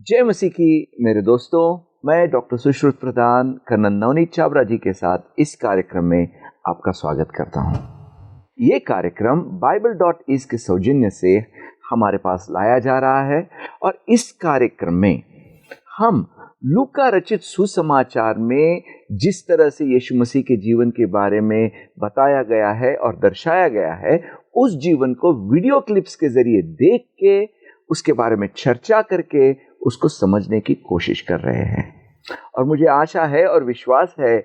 जय मसीह की मेरे दोस्तों, मैं डॉक्टर सुश्रुत प्रधान कर्नल नवनीत छाबरा जी के साथ इस कार्यक्रम में आपका स्वागत करता हूं। ये कार्यक्रम bible.is के सौजन्य से हमारे पास लाया जा रहा है और इस कार्यक्रम में हम लूका रचित सुसमाचार में जिस तरह से यीशु मसीह के जीवन के बारे में बताया गया है और दर्शाया गया है, उस जीवन को वीडियो क्लिप्स के जरिए देख के उसके बारे में चर्चा करके उसको समझने की कोशिश कर रहे हैं। और मुझे आशा है और विश्वास है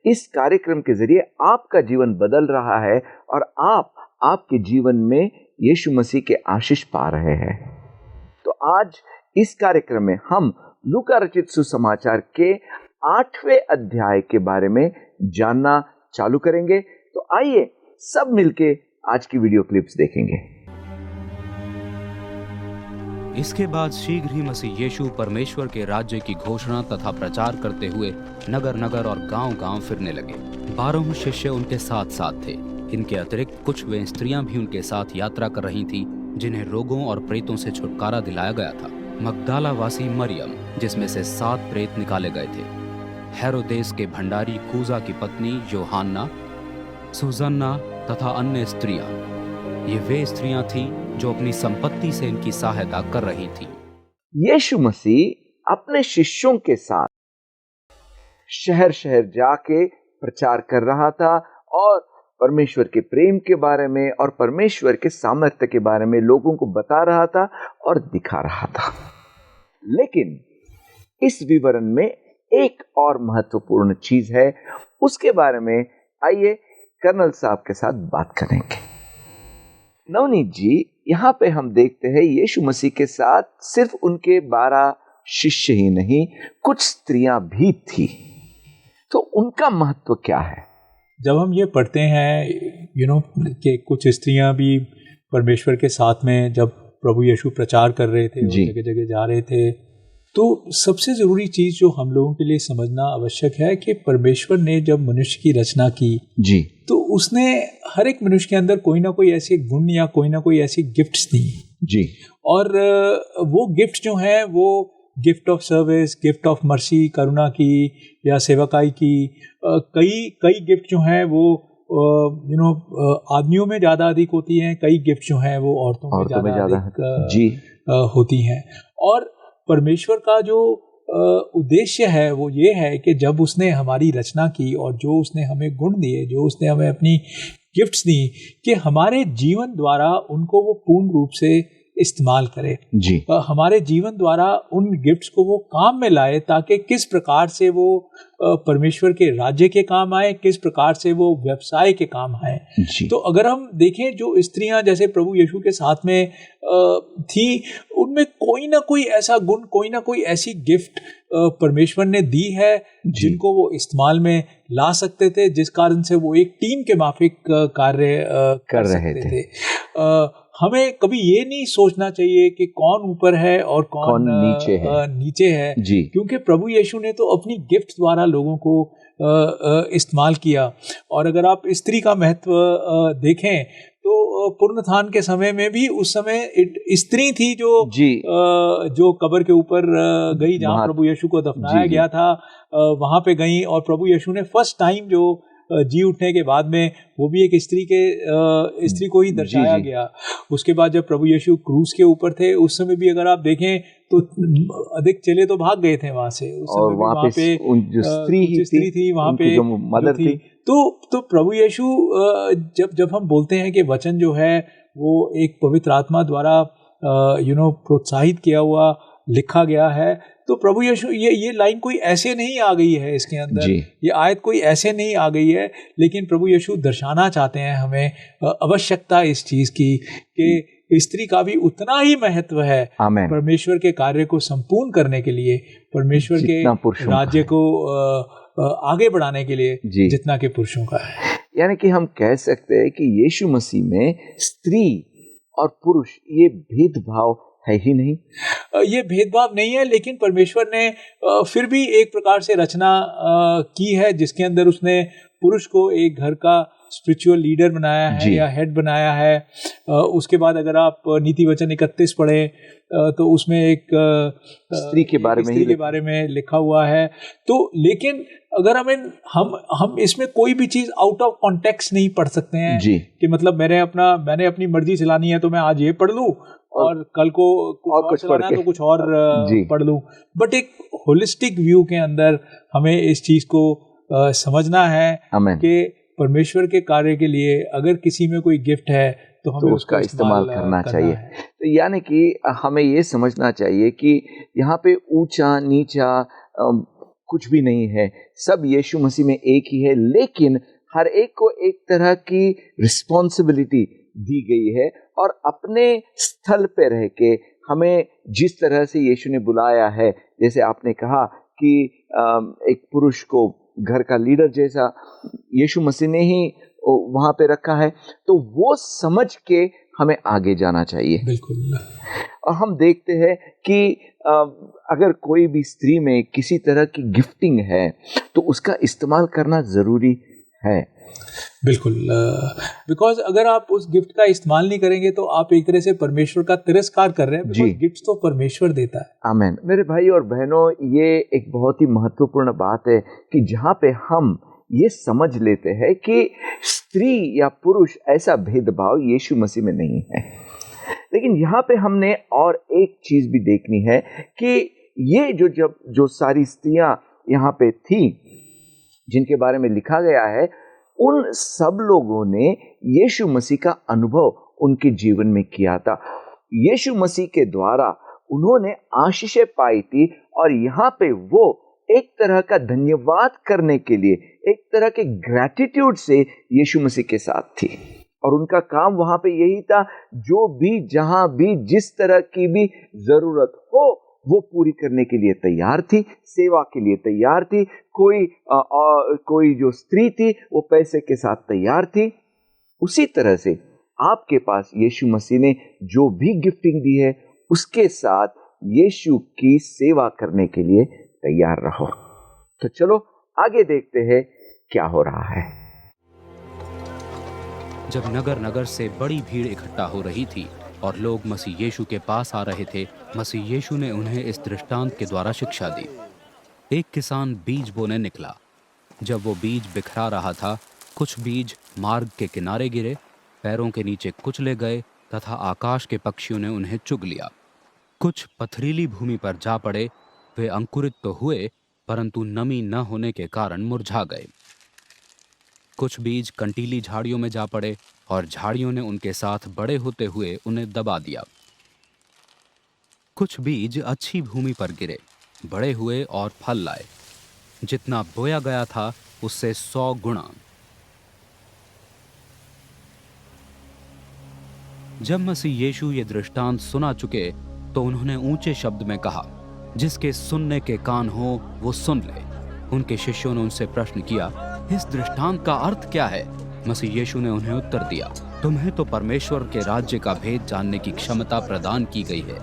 इस कार्यक्रम के जरिए आपका जीवन बदल रहा है और आप आपके जीवन में यीशु मसीह के आशीष पा रहे हैं। तो आज इस कार्यक्रम में हम लूका रचित सुसमाचार के 8वें अध्याय के बारे में जानना चालू करेंगे। तो आइए सब मिलके आज की वीडियो क्लिप्स देखेंगे। इसके बाद शीघ्र ही मसीह यीशु परमेश्वर के राज्य की घोषणा तथा प्रचार करते हुए नगर नगर और गांव-गांव फिरने लगे। 12 शिष्य उनके साथ साथ थे। इनके अतिरिक्त कुछ वे स्त्रियां भी उनके साथ यात्रा कर रही थी, जिन्हें रोगों और प्रेतों से छुटकारा दिलाया गया था। मगदाला वासी मरियम, जिसमें से 7 प्रेत निकाले गए थे, हेरोदेस के भंडारी कूजा की पत्नी योहान्ना, सुजन्ना तथा अन्य स्त्रियां। ये वे स्त्रियां थीं जो अपनी संपत्ति से इनकी सहायता कर रही थी। यीशु मसीह अपने शिष्यों के साथ शहर शहर जाके प्रचार कर रहा था और परमेश्वर के प्रेम के बारे में और परमेश्वर के सामर्थ्य के बारे में लोगों को बता रहा था और दिखा रहा था। लेकिन इस विवरण में एक और महत्वपूर्ण चीज है, उसके बारे में आइए कर्नल साहब के साथ बात करेंगे। नवनीत जी, यहाँ पे हम देखते हैं यीशु मसीह के साथ सिर्फ उनके 12 शिष्य ही नहीं, कुछ स्त्रियां भी थी। तो उनका महत्व क्या है? जब हम ये पढ़ते हैं कि कुछ स्त्रियां भी परमेश्वर के साथ में जब प्रभु यीशु प्रचार कर रहे थे, जगह जगह जा रहे थे, तो सबसे ज़रूरी चीज़ जो हम लोगों के लिए समझना आवश्यक है कि परमेश्वर ने जब मनुष्य की रचना की जी, तो उसने हर एक मनुष्य के अंदर कोई ना कोई ऐसे गुण या कोई ना कोई ऐसी गिफ्ट्स दी जी। और वो गिफ्ट जो हैं वो gift of service, gift of mercy, करुणा की या सेवकाई की, कई गिफ्ट जो हैं वो आदमियों में ज़्यादा अधिक होती हैं, कई गिफ्ट जो हैं वो औरतों में ज़्यादा अधिक होती हैं। और परमेश्वर का जो उद्देश्य है वो ये है कि जब उसने हमारी रचना की और जो उसने हमें गुण दिए, जो उसने हमें अपनी गिफ्ट्स दी, कि हमारे जीवन द्वारा उनको वो पूर्ण रूप से इस्तेमाल करे जी। हमारे जीवन द्वारा उन गिफ्ट्स को वो काम में लाए, ताकि किस प्रकार से वो परमेश्वर के राज्य के काम आए, किस प्रकार से वो व्यवसाय के काम आए। तो अगर हम देखें जो स्त्रियां जैसे प्रभु यीशु के साथ में थी, उनमें कोई ना कोई ऐसा गुण, कोई ना कोई ऐसी गिफ्ट परमेश्वर ने दी है जिनको वो इस्तेमाल में ला सकते थे, जिस कारण से वो एक टीम के माफिक कार्य कर रहे थे। हमें कभी ये नहीं सोचना चाहिए कि कौन ऊपर है और कौन नीचे है जी। क्योंकि प्रभु यीशु ने तो अपनी गिफ्ट द्वारा लोगों को इस्तेमाल किया। और अगर आप स्त्री का महत्व देखें तो पुनरुत्थान के समय में भी उस समय स्त्री थी जो कब्र के ऊपर गई, जहाँ प्रभु यीशु को दफनाया गया था, वहाँ पे गई। और प्रभु यीशु ने फर्स्ट टाइम जो जी उठने के बाद में वो भी एक स्त्री को ही दर्शाया गया। उसके बाद जब प्रभु यीशु क्रूस के ऊपर थे, उस समय भी अगर आप देखें तो अधिक चेले तो भाग गए थे वहां से। उस समय वहां पे जो स्त्री थी वहां पे जो मदर थी। तो प्रभु यीशु जब हम बोलते हैं कि वचन जो है वो एक पवित्र आत्मा द्वारा प्रोत्साहित किया हुआ लिखा गया है, तो प्रभु यीशु ये लाइन कोई ऐसे नहीं आ गई है इसके अंदर, ये आयत कोई ऐसे नहीं आ गई है, लेकिन प्रभु यीशु दर्शाना चाहते हैं हमें आवश्यकता इस चीज की कि स्त्री का भी उतना ही महत्व है परमेश्वर के कार्य को संपूर्ण करने के लिए, परमेश्वर के राज्य को आगे बढ़ाने के लिए जितना के पुरुषों का है। यानी कि हम कह सकते हैं कि यीशु मसीह में स्त्री और पुरुष ये भेदभाव है ही नहीं, ये भेदभाव नहीं है। लेकिन परमेश्वर ने फिर भी एक प्रकार से रचना की है जिसके अंदर उसने पुरुष को एक घर का स्पिरिचुअल लीडर बनाया है या हेड बनाया है। उसके बाद अगर आप नीति वचन 31 पढ़े तो उसमें एक स्त्री के बारे में लिखा हुआ है। तो लेकिन अगर हम इसमें कोई भी चीज आउट ऑफ कॉन्टेक्स्ट नहीं पढ़ सकते हैं जी। कि मतलब मैंने अपनी मर्जी चलानी है तो मैं आज ये पढ़ लूं और कल को कुछ चलाना है तो कुछ और पढ़ लूं। बट एक होलिस्टिक व्यू के अंदर हमें इस चीज को समझना है कि परमेश्वर के कार्य के लिए अगर किसी में कोई गिफ्ट है तो हमें उसका इस्तेमाल करना चाहिए। तो यानी कि हमें ये समझना चाहिए कि यहाँ पे ऊंचा नीचा कुछ भी नहीं है, सब यीशु मसीह में एक ही है, लेकिन हर एक को एक तरह की रिस्पॉन्सिबिलिटी दी गई है और अपने स्थल पे रह के हमें जिस तरह से यीशु ने बुलाया है, जैसे आपने कहा कि एक पुरुष को घर का लीडर जैसा यीशु मसीह ने ही वहां पे रखा है, तो वो समझ के हमें आगे जाना चाहिए। बिल्कुल। और हम देखते हैं कि अगर कोई भी स्त्री में किसी तरह की गिफ्टिंग है तो उसका इस्तेमाल करना जरूरी है। बिल्कुल, बिकॉज अगर आप उस गिफ्ट का इस्तेमाल नहीं करेंगे तो आप एक तरह से परमेश्वर का तिरस्कार कर रहे हैं, बिकॉज गिफ्ट तो परमेश्वर देता है। आमीन। मेरे भाई और बहनों, ये एक बहुत ही महत्वपूर्ण बात है कि जहाँ पे हम ये समझ लेते हैं कि स्त्री या पुरुष ऐसा भेदभाव यीशु मसीह में नहीं है। लेकिन यहाँ पे हमने और एक चीज भी देखनी है कि ये जो सारी स्त्रियां यहाँ पे थी जिनके बारे में लिखा गया है, उन सब लोगों ने यीशु मसीह का अनुभव उनके जीवन में किया था। यीशु मसीह के द्वारा उन्होंने आशीषें पाई थी और यहाँ पे वो एक तरह का धन्यवाद करने के लिए, एक तरह के ग्रैटिट्यूड से यीशु मसीह के साथ थी। और उनका काम वहां पे यही था, जो भी जहां भी जिस तरह की भी जरूरत हो वो पूरी करने के लिए तैयार थी, सेवा के लिए तैयार थी। कोई जो स्त्री थी वो पैसे के साथ तैयार थी। उसी तरह से आपके पास यीशु मसीह ने जो भी गिफ्टिंग दी है उसके साथ यीशु की सेवा करने के लिए तैयार रहो। तो चलो आगे देखते हैं क्या हो रहा है। जब नगर नगर से बड़ी भीड़ इकट्ठा हो रही थी और लोग मसीह यीशु के पास आ रहे थे, मसीह यीशु ने उन्हें इस दृष्टांत के द्वारा शिक्षा दी। एक किसान बीज बोने निकला। जब वो बीज बिखरा रहा था, कुछ बीज मार्ग के किनारे गिरे, पैरों के नीचे कुचले गए तथा आकाश के पक्षियों ने उन्हें चुग लिया। कुछ पथरीली भूमि पर जा पड़े। वे अंकुरित तो हुए, परंतु नमी न होने के कारण मुरझा गए। कुछ बीज कंटीली झाड़ियों में जा पड़े और झाड़ियों ने उनके साथ बड़े होते हुए उन्हें दबा दिया। कुछ बीज अच्छी भूमि पर गिरे, बड़े हुए और फल लाए, जितना बोया गया था उससे 100 गुना। जब मसीह यीशु ये दृष्टांत सुना चुके तो उन्होंने ऊंचे शब्द में कहा, जिसके सुनने के कान हो वो सुन ले। उनके शिष्यों ने उनसे प्रश्न किया, इस दृष्टांत का अर्थ क्या है? मसीह यीशु ने उन्हें उत्तर दिया, तुम्हें तो परमेश्वर के राज्य का भेद जानने की क्षमता प्रदान की गई है,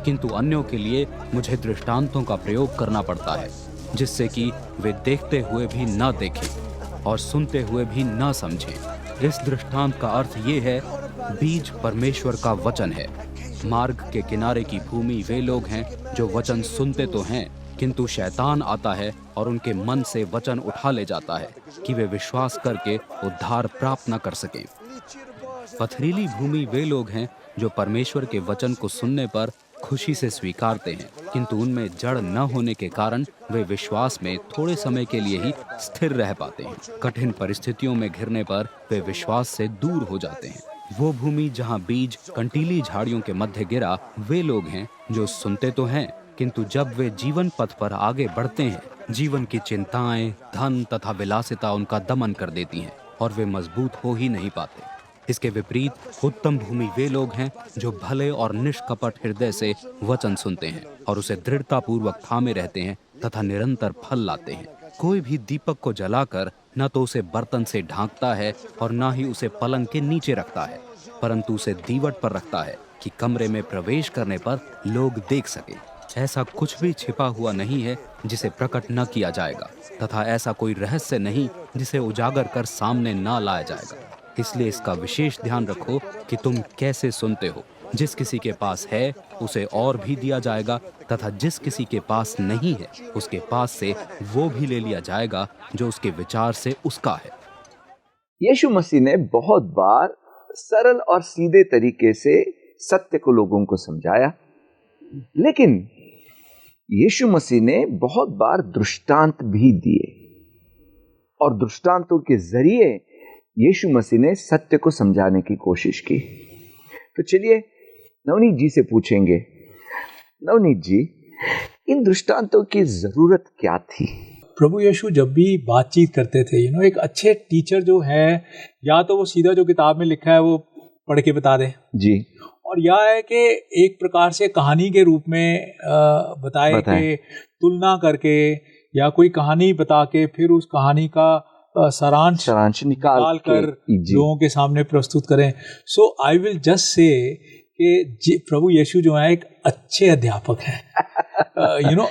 किंतु अन्यों के लिए मुझे दृष्टांतों का प्रयोग करना पड़ता है, जिससे कि वे देखते हुए भी न देखें और सुनते हुए भी न समझें। इस दृष्टांत का अर्थ ये है, बीज परमेश्वर का वचन है। मार्ग के किनारे की भूमि वे लोग हैं जो वचन सुनते तो हैं, किंतु शैतान आता है और उनके मन से वचन उठा ले जाता है कि वे विश्वास करके उद्धार प्राप्त न कर सके। पथरीली भूमि वे लोग हैं जो परमेश्वर के वचन को सुनने पर खुशी से स्वीकारते हैं, किंतु उनमें जड़ न होने के कारण वे विश्वास में थोड़े समय के लिए ही स्थिर रह पाते हैं। कठिन परिस्थितियों में घिरने पर वे विश्वास से दूर हो जाते हैं। वो भूमि जहाँ बीज कंटीली झाड़ियों के मध्य गिरा, वे लोग हैं जो सुनते तो हैं, किंतु जब वे जीवन पथ पर आगे बढ़ते हैं, जीवन की चिंताएं, धन तथा विलासिता उनका दमन कर देती हैं और वे मजबूत हो ही नहीं पाते। इसके विपरीत उत्तम भूमि वे लोग हैं जो भले और निष्कपट हृदय से वचन सुनते हैं और उसे दृढ़ता पूर्वक थामे रहते हैं तथा निरंतर फल लाते हैं। कोई भी दीपक को जलाकर न तो उसे बर्तन से ढांकता है और न ही उसे पलंग के नीचे रखता है, परंतु उसे दीवट पर रखता है कि कमरे में प्रवेश करने पर लोग देख सके। ऐसा कुछ भी छिपा हुआ नहीं है जिसे प्रकट न किया जाएगा, तथा ऐसा कोई रहस्य नहीं जिसे उजागर कर सामने न लाया जाएगा। इसलिए इसका विशेष ध्यान रखो कि तुम कैसे सुनते हो। जिस किसी के पास है उसे और भी दिया जाएगा, तथा जिस किसी के पास नहीं है उसके पास से वो भी ले लिया जाएगा जो उसके विचार से उसका है। यीशु मसीह ने बहुत बार सरल और सीधे तरीके से सत्य को लोगों को समझाया, लेकिन यीशु मसीह ने बहुत बार दृष्टांत भी दिए और दृष्टांतों के जरिए यीशु मसीह ने सत्य को समझाने की कोशिश की। तो चलिए नवनीत जी से पूछेंगे, नवनीत जी, इन दृष्टांतों की जरूरत क्या थी? प्रभु यीशु जब भी बातचीत करते थे, एक अच्छे टीचर जो है, या तो वो सीधा जो किताब में लिखा है वो पढ़ के बता दे जी, और या है कि एक प्रकार से कहानी के रूप में बताए कि तुलना करके या कोई कहानी बता के फिर उस कहानी का सारांश निकाल कर लोगों के सामने प्रस्तुत करें। सो आई विल जस्ट से कि प्रभु यीशु जो है एक अच्छे अध्यापक हैं।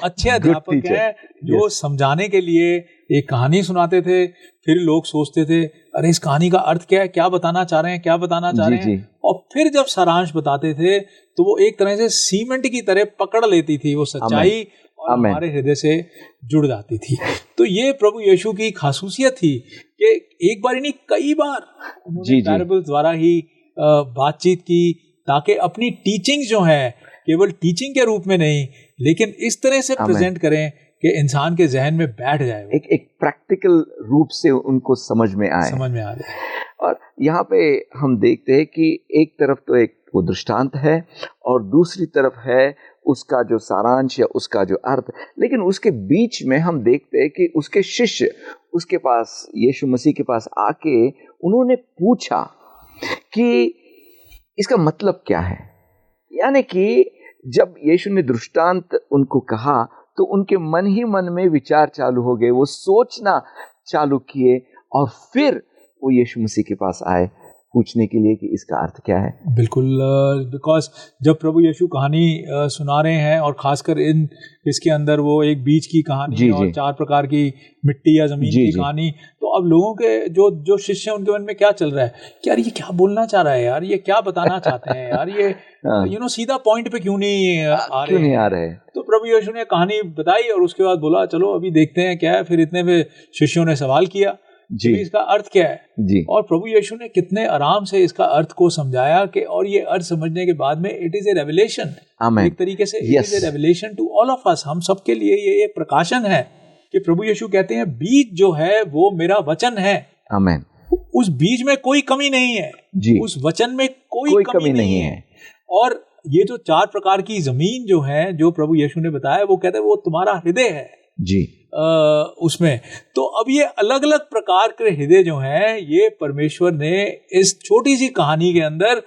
अच्छे अध्यापक हैं जो समझाने के लिए एक कहानी सुनाते थे, फिर लोग सोचते थे अरे इस कहानी का अर्थ क्या है, क्या बताना चाह रहे हैं, और फिर जब सारांश बताते थे तो वो एक तरह से सीमेंट की तरह पकड़ लेती थी वो सच्चाई और हमारे हृदय से जुड़ जाती थी। तो ये प्रभु यीशु की खासूसियत थी कि एक बार नहीं कई बार उन्होंने पैराबल्स द्वारा ही बातचीत की, ताकि अपनी टीचिंग जो है केवल टीचिंग के रूप में नहीं, लेकिन इस तरह से प्रेजेंट करें कि इंसान के जहन में बैठ जाए, एक प्रैक्टिकल रूप से उनको समझ में आ जाए। और यहाँ पे हम देखते हैं कि एक तरफ तो एक वो दृष्टांत है और दूसरी तरफ है उसका जो सारांश या उसका जो अर्थ, लेकिन उसके बीच में हम देखते हैं कि उसके शिष्य उसके पास, यीशु मसीह के पास आके उन्होंने पूछा कि इसका मतलब क्या है। यानी कि जब यीशु ने दृष्टांत उनको कहा तो उनके मन ही मन में विचार चालू हो गए, वो सोचना चालू किए और फिर वो यीशु मसीह के पास आए पूछने के लिए कि इसका अर्थ क्या है। बिल्कुल, बिकॉज जब प्रभु यीशु कहानी सुना रहे हैं और खासकर इसके अंदर वो एक बीज की कहानी और 4 प्रकार की मिट्टी या जमीन की कहानी, तो अब लोगों के जो शिष्य हैं उनके मन में क्या चल रहा है कि यार ये क्या बोलना चाह रहा है, यार ये क्या बताना चाहते हैं, यार ये सीधा पॉइंट पे क्यों नहीं आ रहे। तो प्रभु यीशु ने कहानी बताई और उसके बाद बोला चलो अभी देखते हैं क्या है। फिर इतने में शिष्यों ने सवाल किया जी इसका अर्थ क्या है जी, और प्रभु यीशु ने कितने आराम से इसका अर्थ को समझाया कि, और ये अर्थ समझने के बाद में इट इज ए रेवलेशन, एक तरीके से it is a revelation to all of us, हम सबके लिए ये एक प्रकाशन है कि प्रभु यीशु कहते हैं बीज जो है वो मेरा वचन है। आमीन। उस बीज में कोई कमी नहीं है जी, उस वचन में कोई कमी नहीं है। और ये जो 4 प्रकार की जमीन जो है, जो प्रभु यीशु ने बताया, वो कहते हैं वो तुम्हारा हृदय है जी। उसमें तो अब ये अलग अलग प्रकार के हृदय जो हैं, ये परमेश्वर ने इस छोटी सी कहानी के अंदर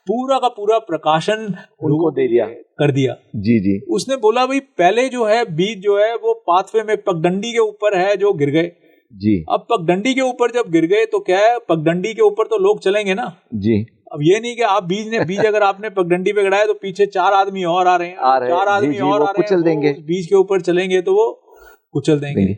पूरा का पूरा प्रकाशन उनको दे दिया, कर दिया जी जी। उसने बोला भाई पहले जो है बीज जो है वो पाथवे में पगडंडी के ऊपर है जो गिर गए जी। अब पगडंडी के ऊपर जब गिर गए तो क्या है, पगडंडी के ऊपर तो लोग चलेंगे ना जी। अब ये नहीं कि आप बीज अगर आपने पगडंडी पे गड़ाया तो पीछे 4 आदमी और आ रहे हैं, 4 आदमी और आ रहे हैं, देंगे बीज के ऊपर चलेंगे तो वो कुचल देंगे।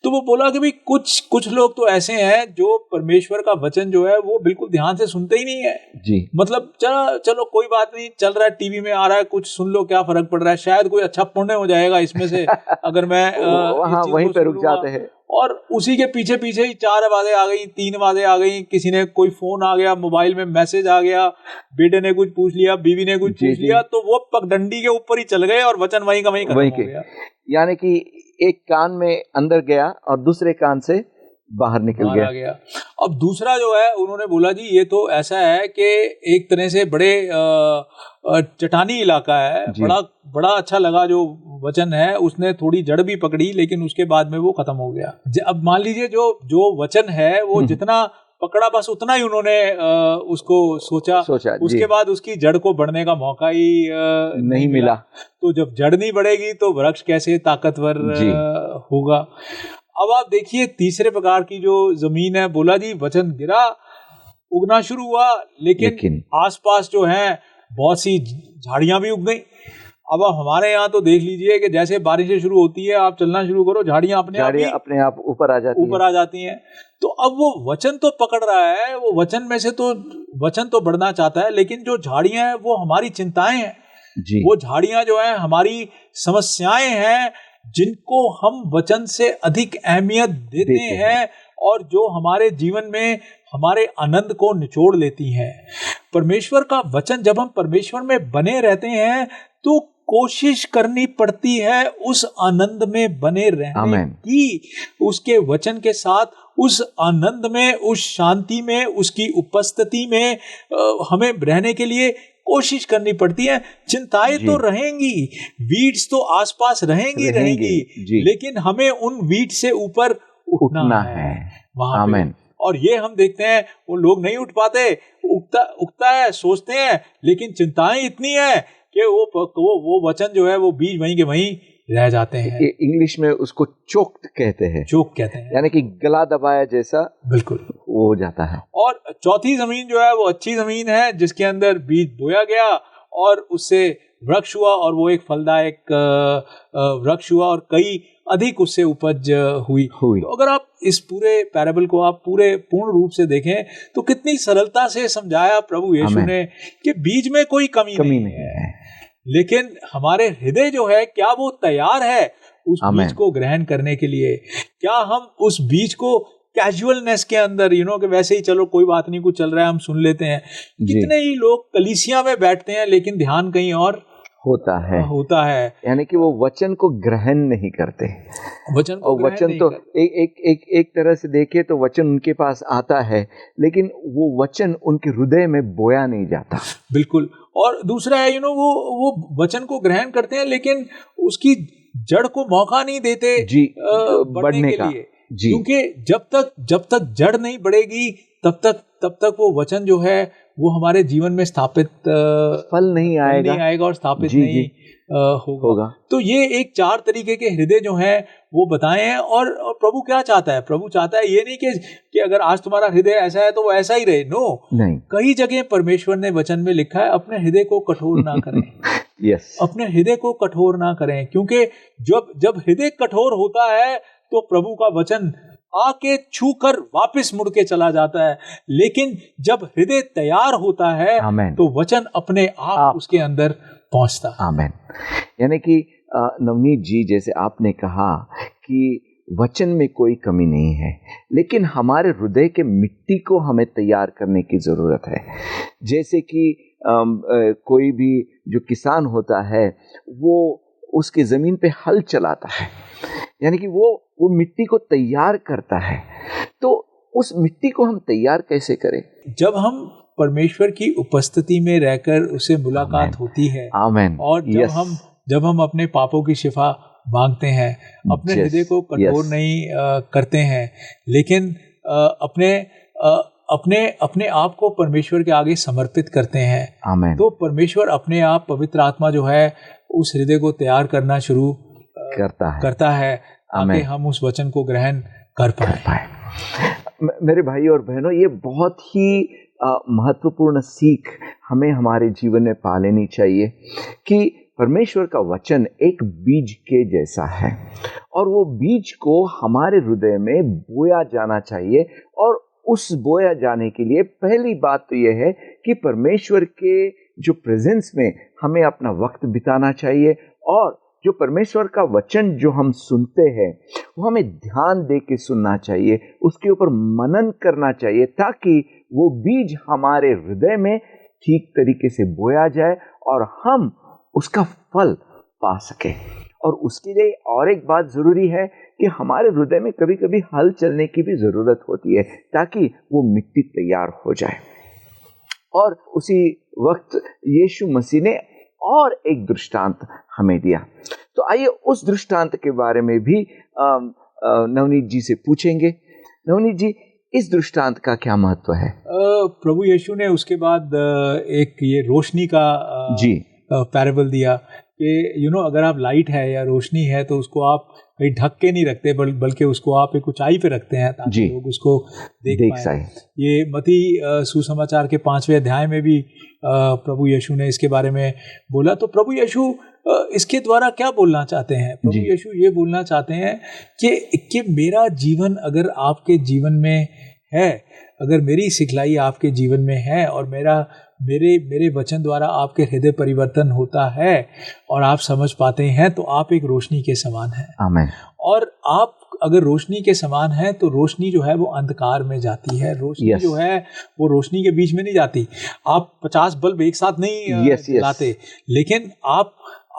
तो वो बोला कि भाई कुछ लोग तो ऐसे हैं जो परमेश्वर का वचन जो है वो बिल्कुल ध्यान से सुनते ही नहीं है जी। मतलब चलो कोई बात नहीं, चल रहा है, टीवी में आ रहा है, कुछ सुन लो, क्या फर्क पड़ रहा है, शायद कोई अच्छा पुण्य हो जाएगा इसमें से अगर मैं वहीं पे रुक जाते हैं। और उसी के पीछे ही 4 आवाजें आ गई, 3 आवाजें आ गई, किसी ने कोई फोन आ गया, मोबाइल में मैसेज आ गया, बेटे ने कुछ पूछ लिया, बीवी ने कुछ पूछ लिया, तो वो पगडंडी के ऊपर ही चल गए और वचन वहीं का वहीं खत्म हो गया। यानी कि एक कान में अंदर गया और दूसरे कान से बाहर निकल गया। अब दूसरा जो है उन्होंने बोला जी ये तो ऐसा है कि एक तरह से बड़े चट्टानी इलाका है, बड़ा अच्छा लगा जो वचन है, उसने थोड़ी जड़ भी पकड़ी लेकिन उसके बाद में वो खत्म हो गया। अब मान लीजिए जो वचन है वो जितना पकड़ा बस उतना ही उन्होंने उसको सोचा उसके बाद उसकी जड़ को बढ़ने का मौका ही नहीं मिला। तो जब जड़ नहीं बढ़ेगी तो वृक्ष कैसे ताकतवर होगा। अब आप देखिए तीसरे प्रकार की जो जमीन है, बोला जी वचन गिरा, उगना शुरू हुआ, लेकिन आसपास जो है बहुत सी झाड़ियां भी उग गई। अब आप हमारे यहाँ तो देख लीजिए कि जैसे बारिशें शुरू होती है, आप चलना शुरू करो, झाड़ियां अपने आप ऊपर आ जाती हैं। तो अब वो वचन तो पकड़ रहा है, वो वचन में से तो वचन तो बढ़ना चाहता है, लेकिन जो झाड़ियां हैं वो हमारी चिंताएं हैं जी। वो झाड़ियां जो है हमारी समस्याएं हैं, जिनको हम वचन से अधिक अहमियत देते हैं और जो हमारे जीवन में हमारे आनंद को निचोड़ लेती हैं। परमेश्वर का वचन, जब हम परमेश्वर में बने रहते हैं तो कोशिश करनी पड़ती है उस आनंद में बने रहने की, उसके वचन के साथ उस आनंद में, उस शांति में, उसकी उपस्थिति में हमें रहने के लिए कोशिश करनी पड़ती है। चिंताएं तो रहेंगी, वीड्स तो आसपास रहेंगी, लेकिन हमें उन वीड से ऊपर उठना है वहां पे। और ये हम देखते हैं वो लोग नहीं उठ पाते, उगता है, सोचते हैं, लेकिन चिंताएं इतनी है कि वो वचन जो है वो बीज वहीं के वहीं रह जाते हैं। इंग्लिश में उसको चोक्ड कहते हैं, यानी कि गला दबाया जैसा बिल्कुल वो हो जाता है। और चौथी जमीन जो है वो अच्छी जमीन है, जिसके अंदर बीज बोया गया और उससे वृक्ष हुआ, और वो एक फलदायक वृक्ष हुआ और कई अधिक उससे उपज हुई। तो अगर आप इस पूरे पैराबल को आप पूर्ण रूप से देखें तो कितनी सरलता से समझाया प्रभु यीशु ने कि बीज में कोई कमी नहीं है, लेकिन हमारे हृदय जो है, क्या वो तैयार है उस बीज को ग्रहण करने के लिए? क्या हम उस बीज को कैजुअलनेस के अंदर कि वैसे ही चलो कोई बात नहीं, कुछ चल रहा है हम सुन लेते हैं। कितने ही लोग कलीसिया में बैठते हैं लेकिन ध्यान कहीं और होता है, यानी कि वो वचन को ग्रहण नहीं करते। वचन तो एक तरह से देखे तो वचन उनके पास आता है, लेकिन वो वचन उनके हृदय में बोया नहीं जाता। बिल्कुल। और दूसरा है वो वचन को ग्रहण करते हैं लेकिन उसकी जड़ को मौका नहीं देते बढ़ने के लिए, क्योंकि जब तक जड़ नहीं बढ़ेगी तब तक वो वचन जो है वो हमारे जीवन में स्थापित फल नहीं आएगा और स्थापित नहीं होगा। तो ये एक 4 तरीके के हृदय जो हैं वो बताए हैं। और प्रभु क्या चाहता है? प्रभु चाहता है ये नहीं कि अगर आज तुम्हारा हृदय ऐसा है तो वो ऐसा ही रहे। नहीं। कई जगह परमेश्वर ने वचन में लिखा है अपने हृदय को कठोर ना करें। अपने हृदय को कठोर ना करें, क्योंकि जब हृदय कठोर होता है तो प्रभु का वचन आके छू कर वापिस मुड़ के चला जाता है, लेकिन जब हृदय तैयार होता है तो वचन अपने आप उसके अंदर पहुंचता है। आमेन। यानी कि नवनीत जी, जैसे आपने कहा कि वचन में कोई कमी नहीं है, लेकिन हमारे हृदय के मिट्टी को हमें तैयार करने की जरूरत है। जैसे कि कोई भी जो किसान होता है वो उसकी जमीन पे हल चलाता है, यानी कि वो मिट्टी को तैयार करता है। तो उस मिट्टी को हम तैयार कैसे करें? जब हम परमेश्वर की उपस्थिति में रहकर उससे मुलाकात होती है। आमेन। और जब हम अपने पापों की शिफा मांगते हैं, अपने हृदय को कठोर नहीं करते हैं, लेकिन अपने आप को परमेश्वर के आगे समर्पित करते हैं। आमेन। तो परमेश्वर अपने आप, पवित्र आत्मा जो है उस हृदय को तैयार करना शुरू करता है ताकि हम उस वचन को ग्रहण कर पाए। मेरे भाई और बहनों, ये बहुत ही महत्वपूर्ण सीख हमें हमारे जीवन में पा लेनी चाहिए कि परमेश्वर का वचन एक बीज के जैसा है और वो बीज को हमारे हृदय में बोया जाना चाहिए। और उस बोया जाने के लिए पहली बात तो यह है कि परमेश्वर के जो प्रेजेंस में हमें अपना वक्त बिताना चाहिए, और जो परमेश्वर का वचन जो हम सुनते हैं वो हमें ध्यान दे के सुनना चाहिए, उसके ऊपर मनन करना चाहिए, ताकि वो बीज हमारे हृदय में ठीक तरीके से बोया जाए और हम उसका फल पा सके। और उसके लिए और एक बात ज़रूरी है कि हमारे हृदय में कभी कभी हल चलने की भी ज़रूरत होती है, ताकि वो मिट्टी तैयार हो जाए। और उसी वक्त यीशु मसीह ने और एक दृष्टांत हमें दिया। तो आइए उस दृष्टांत के बारे में भी नवनीत जी से पूछेंगे। नवनीत जी, इस दृष्टांत का क्या महत्व है? प्रभु यीशु ने उसके बाद एक ये रोशनी का पैराबल दिया कि अगर आप लाइट है या रोशनी है तो उसको आप कहीं ढक के नहीं रखते, बल्कि उसको आप एक ऊंचाई पे रखते हैं ताकि लोग उसको देख पाएं। ये मत्ती सुसमाचार के 5वें अध्याय में भी प्रभु यीशु ने इसके बारे में बोला। तो प्रभु यीशु इसके द्वारा क्या बोलना चाहते हैं? प्रभु यीशु ये बोलना चाहते हैं कि मेरा जीवन अगर आपके जीवन में है, अगर मेरी सिखलाई आपके जीवन में है और मेरे वचन द्वारा आपके हृदय परिवर्तन होता है और आप समझ पाते हैं, तो आप एक रोशनी के समान हैं। आमीन। और आप अगर रोशनी के समान है तो रोशनी जो है वो अंधकार में जाती है। रोशनी जो है वो रोशनी के बीच में नहीं जाती। आप 50 बल्ब एक साथ नहीं जलाते, लेकिन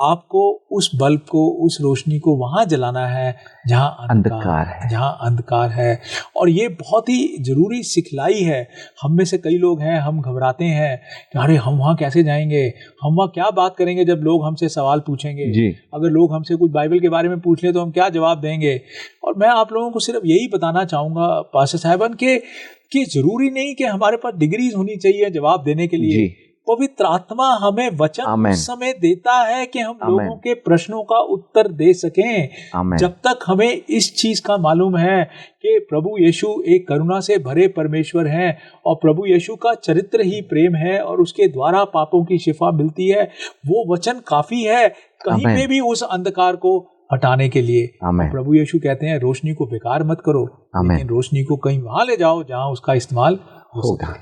आपको उस बल्ब को, उस रोशनी को वहां जलाना है जहां अंधकार है। और ये बहुत ही जरूरी सिखलाई है। हम में से कई लोग हैं, हम घबराते हैं कि अरे हम वहां कैसे जाएंगे, हम वहां क्या बात करेंगे जब लोग हमसे सवाल पूछेंगे, अगर लोग हमसे कुछ बाइबल के बारे में पूछ ले तो हम क्या जवाब देंगे। और मैं आप लोगों को सिर्फ यही बताना चाहूंगा पास्टर साहिबान कि जरूरी नहीं कि हमारे पास डिग्रीज होनी चाहिए जवाब देने के लिए। पवित्र आत्मा हमें वचन उस समय देता है कि हम लोगों के प्रश्नों का उत्तर दे सकें। जब तक हमें इस चीज का मालूम है कि प्रभु यीशु एक करुणा से भरे परमेश्वर हैं और प्रभु यीशु का चरित्र ही प्रेम है और उसके द्वारा पापों की शिफा मिलती है, वो वचन काफी है कहीं पे भी उस अंधकार को हटाने के लिए। प्रभु यीशु कहते हैं रोशनी को बेकार मत करो, लेकिन रोशनी को कहीं वहां ले जाओ जहां उसका इस्तेमाल होगा।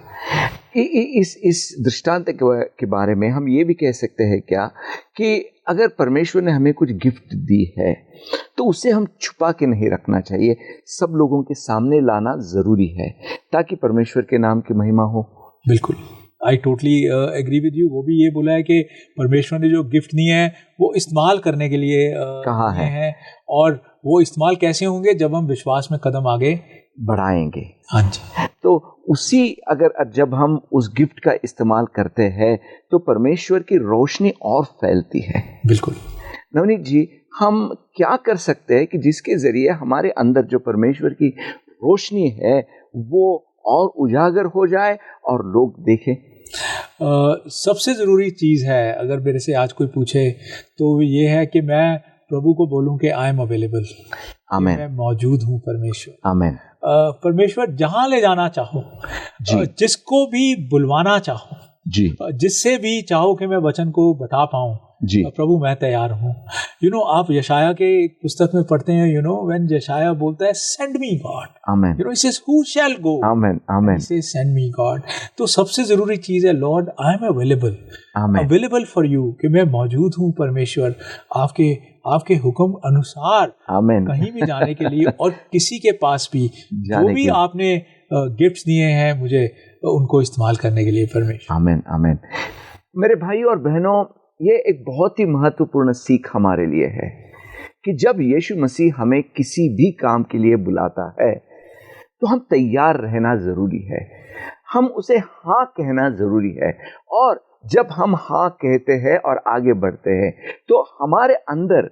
इस दृष्टांत के बारे में हम ये भी कह सकते हैं क्या कि अगर परमेश्वर ने हमें कुछ गिफ्ट दी है तो उसे हम छुपा के नहीं रखना चाहिए, सब लोगों के सामने लाना जरूरी है ताकि परमेश्वर के नाम की महिमा हो। बिल्कुल, I totally agree with you. वो भी ये बोला है कि परमेश्वर ने जो गिफ्ट दिए हैं वो इस्तेमाल करने के लिए कहा है, और वो इस्तेमाल कैसे होंगे जब हम विश्वास में कदम आगे बढ़ाएंगे। हाँ जी। तो उसी अगर जब हम उस गिफ्ट का इस्तेमाल करते हैं तो परमेश्वर की रोशनी और फैलती है। बिल्कुल नवनीत जी, हम क्या कर सकते हैं कि जिसके जरिए हमारे अंदर जो परमेश्वर की रोशनी है वो और उजागर हो जाए और लोग देखें? सबसे ज़रूरी चीज़ है, अगर मेरे से आज कोई पूछे तो ये है कि मैं प्रभु को बोलूं कि आई एम अवेलेबल। आमीन। मैं मौजूद हूँ परमेश्वर। आमीन। परमेश्वर जहां ले जाना चाहो, जिसको भी बुलवाना चाहो, जिससे भी चाहो कि मैं वचन को बता पाऊं, प्रभु मैं तैयार हूँ। आप यशाया के पुस्तक में पढ़ते हैं, व्हेन यशाया बोलता है सेंड मी गॉड, आमीन, he says who shall go, आमीन, आमीन, he says send me God। तो सबसे जरूरी चीज है Lord I am available, available for you, कि मैं मौजूद हूँ परमेश्वर आपके हुक्म अनुसार कहीं भी जाने के लिए और किसी के पास भी जो भी आपने गिफ्ट्स दिए हैं मुझे उनको इस्तेमाल करने के लिए परमेश्वर। आमीन, आमीन। मेरे भाई और बहनों, ये एक बहुत ही महत्वपूर्ण सीख हमारे लिए है कि जब यीशु मसीह हमें किसी भी काम के लिए बुलाता है तो हम तैयार रहना जरूरी है, हम उसे हाँ कहना जरूरी है। और जब हम हाँ कहते हैं और आगे बढ़ते हैं तो हमारे अंदर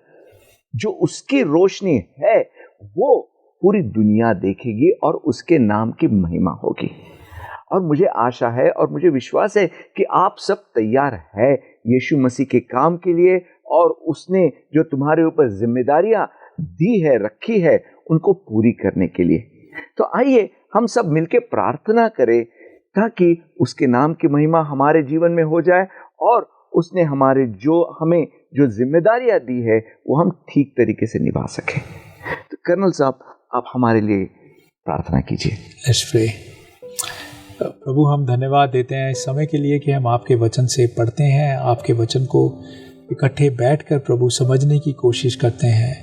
जो उसकी रोशनी है वो पूरी दुनिया देखेगी और उसके नाम की महिमा होगी। और मुझे आशा है और मुझे विश्वास है कि आप सब तैयार है यीशु मसीह के काम के लिए, और उसने जो तुम्हारे ऊपर जिम्मेदारियां दी है, रखी है, उनको पूरी करने के लिए। तो आइए हम सब मिलकर प्रार्थना करें ताकि उसके नाम की महिमा हमारे जीवन में हो जाए और उसने हमें जो जिम्मेदारियां दी है वो हम ठीक तरीके से निभा सकें। तो कर्नल साहब, आप हमारे लिए प्रार्थना कीजिए। Let's pray. प्रभु, हम धन्यवाद देते हैं इस समय के लिए कि हम आपके वचन से पढ़ते हैं, आपके वचन को इकट्ठे बैठकर प्रभु समझने की कोशिश करते हैं।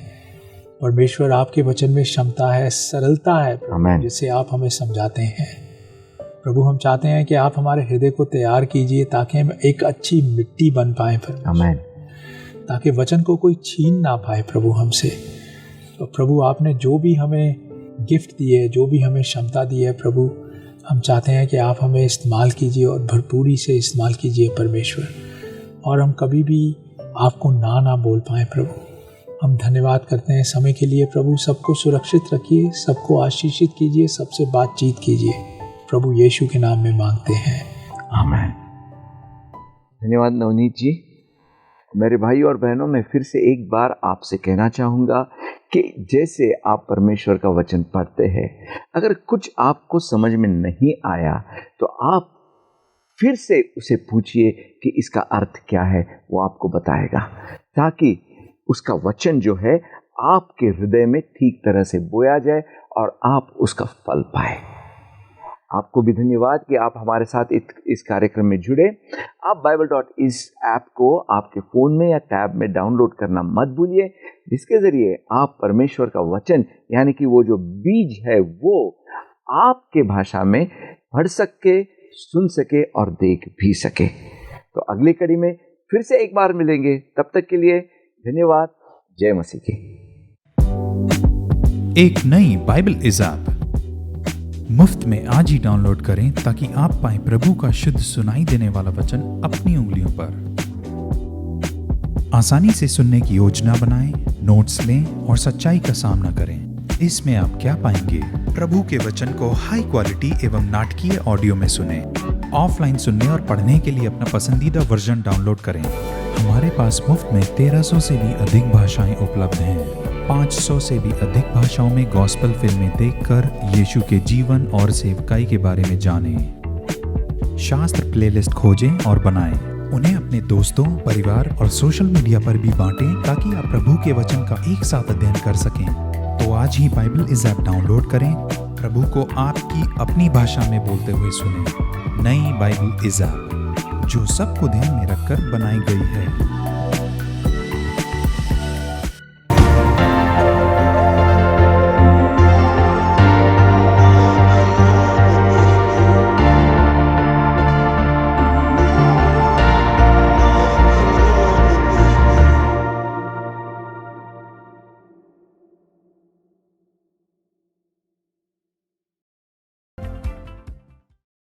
परमेश्वर, आपके वचन में क्षमता है, सरलता है जिससे आप हमें समझाते हैं। प्रभु, हम चाहते हैं कि आप हमारे हृदय को तैयार कीजिए ताकि हम एक अच्छी मिट्टी बन पाए परमेश्वर, ताकि वचन को कोई छीन ना पाए प्रभु हमसे। तो प्रभु, आपने जो भी हमें गिफ्ट दिए, जो भी हमें क्षमता दी है प्रभु, हम चाहते हैं कि आप हमें इस्तेमाल कीजिए और भरपूरी से इस्तेमाल कीजिए परमेश्वर, और हम कभी भी आपको ना बोल पाएँ प्रभु। हम धन्यवाद करते हैं समय के लिए प्रभु। सबको सुरक्षित रखिए, सबको आशीषित कीजिए, सबसे बातचीत कीजिए, प्रभु यीशु के नाम में मांगते हैं, आमीन। धन्यवाद नवनीत जी। मेरे भाई और बहनों, मैं फिर से एक बार आपसे कहना चाहूँगा कि जैसे आप परमेश्वर का वचन पढ़ते हैं, अगर कुछ आपको समझ में नहीं आया तो आप फिर से उसे पूछिए कि इसका अर्थ क्या है, वो आपको बताएगा, ताकि उसका वचन जो है आपके हृदय में ठीक तरह से बोया जाए और आप उसका फल पाए। आपको भी धन्यवाद कि आप हमारे साथ इस कार्यक्रम में जुड़े। आप Bible.is ऐप को आपके फ़ोन में या टैब में डाउनलोड करना मत भूलिए, जिसके ज़रिए आप परमेश्वर का वचन यानी कि वो जो बीज है वो आपके भाषा में पढ़ सके, सुन सके और देख भी सके। तो अगली कड़ी में फिर से एक बार मिलेंगे, तब तक के लिए धन्यवाद। जय मसीह की। एक नई बाइबल इज़ ऐप मुफ्त में आज ही डाउनलोड करें ताकि आप पाएं प्रभु का शुद्ध सुनाई देने वाला वचन अपनी उंगलियों पर। आसानी से सुनने की योजना बनाएं, नोट्स लें और सच्चाई का सामना करें। इसमें आप क्या पाएंगे? प्रभु के वचन को हाई क्वालिटी एवं नाटकीय ऑडियो में सुनें। ऑफलाइन सुनने और पढ़ने के लिए अपना पसंदीदा वर्जन डाउनलोड करें। हमारे पास मुफ्त में 1300 से भी अधिक भाषाएं उपलब्ध हैं। 500 से भी अधिक भाषाओं में गॉस्पेल फिल्में देखकर यीशु के जीवन और सेवकाई के बारे में जानें। शास्त्र प्लेलिस्ट खोजें और बनाएं। उन्हें अपने दोस्तों, परिवार और सोशल मीडिया पर भी बांटें ताकि आप प्रभु के वचन का एक साथ अध्ययन कर सकें। तो आज ही बाइबल इज़ ऐप डाउनलोड करें। प्रभु को आपकी अपनी भाषा में बोलते हुए सुनें। नई बाइबल इज़ ऐप जो सबको ध्यान में रखकर बनाई गई है।